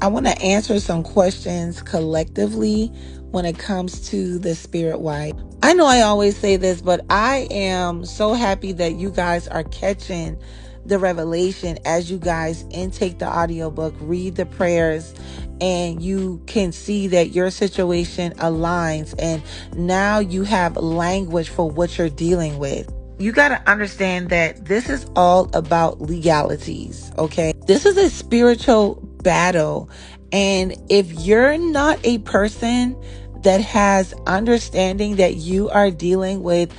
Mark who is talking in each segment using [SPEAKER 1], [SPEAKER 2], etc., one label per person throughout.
[SPEAKER 1] I want to answer some questions collectively when it comes to the spirit wife. I know I always say this, but I am so happy that you guys are catching the revelation as you guys intake the audiobook, read the prayers, and you can see that your situation aligns, and now you have language for what you're dealing with. You got to understand that this is all about legalities, okay? This is a spiritual battle. And if you're not a person that has understanding that you are dealing with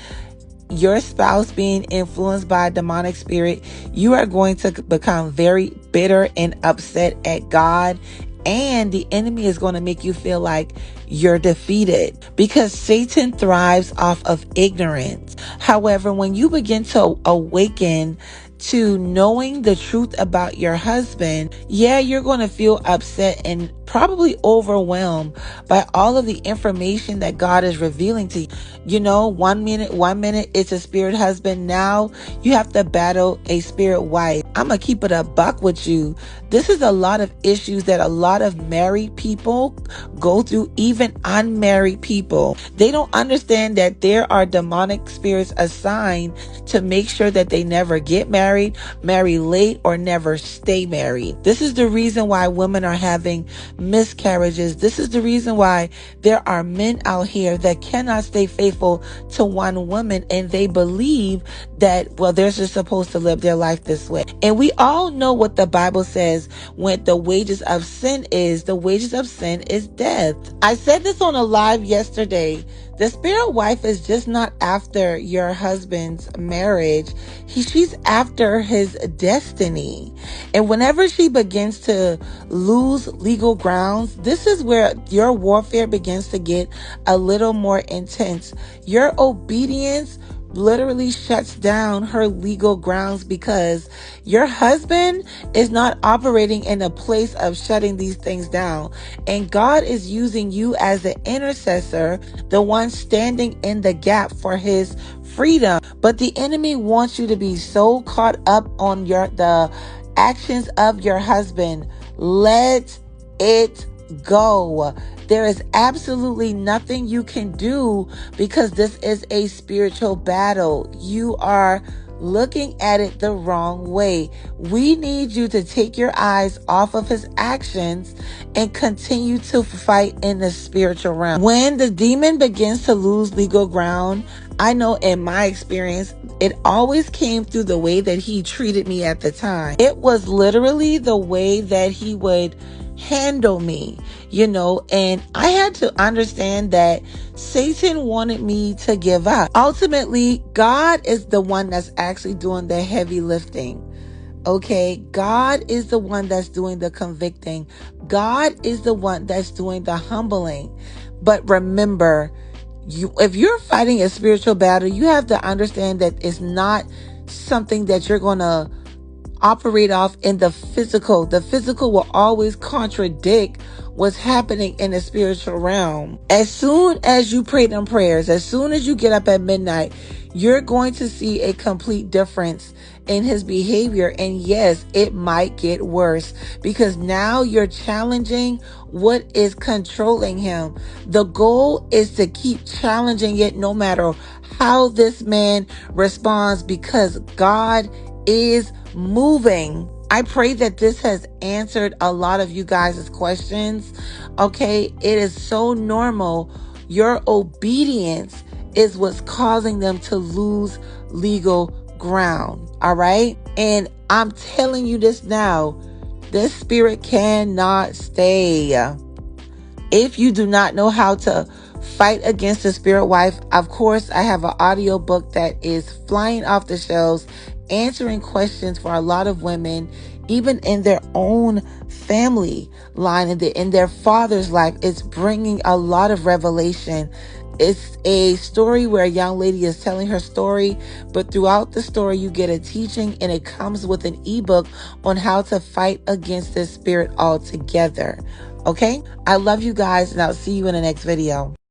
[SPEAKER 1] your spouse being influenced by a demonic spirit, you are going to become very bitter and upset at God. And the enemy is going to make you feel like you're defeated because Satan thrives off of ignorance. However, when you begin to awaken to knowing the truth about your husband, yeah, you're going to feel upset and probably overwhelmed by all of the information that God is revealing to you. You know, one minute it's a spirit husband. Now you have to battle a spirit wife. I'm going to keep it a buck with you. This is a lot of issues that a lot of married people go through, even unmarried people. They don't understand that there are demonic spirits assigned to make sure that they never get married, marry late, or never stay married. This is the reason why women are having miscarriages. This is the reason why there are men out here that cannot stay faithful to one woman, and they believe that, well, they're just supposed to live their life this way. And we all know what the Bible says when the wages of sin is. The wages of sin is death. I said this on a live yesterday. The spirit wife is just not after your husband's marriage. She's after his destiny. And whenever she begins to lose legal grounds, this is where your warfare begins to get a little more intense. Your obedience literally shuts down her legal grounds because your husband is not operating in a place of shutting these things down. And God is using you as the intercessor, the one standing in the gap for his freedom. But the enemy wants you to be so caught up on the actions of your husband. Let it go. There is absolutely nothing you can do because this is a spiritual battle. You are looking at it the wrong way. We need you to take your eyes off of his actions and continue to fight in the spiritual realm. When the demon begins to lose legal ground, I know in my experience, it always came through the way that he treated me at the time. It was literally the way that he would handle me, and I had to understand that Satan wanted me to give up. Ultimately, God is the one that's actually doing the heavy lifting. Okay, God is the one that's doing the convicting. God is the one that's doing the humbling. But remember, if you're fighting a spiritual battle, you have to understand that it's not something that you're going to operate off in the physical. The physical will always contradict what's happening in the spiritual realm. As soon as you pray them prayers, as soon as you get up at midnight, you're going to see a complete difference in his behavior. And yes, it might get worse because now you're challenging what is controlling him. The goal is to keep challenging it no matter how this man responds, because God is moving. I pray that this has answered a lot of you guys' questions. Okay, it is so normal. Your obedience is what's causing them to lose legal ground. All right. And I'm telling you this now, this spirit cannot stay. If you do not know how to fight against the spirit wife, of course, I have an audio book that is flying off the shelves, answering questions for a lot of women, even in their own family line, in their father's life. It's bringing a lot of revelation. It's a story where a young lady is telling her story, but throughout the story, you get a teaching, and it comes with an ebook on how to fight against this spirit altogether. Okay? I love you guys, and I'll see you in the next video.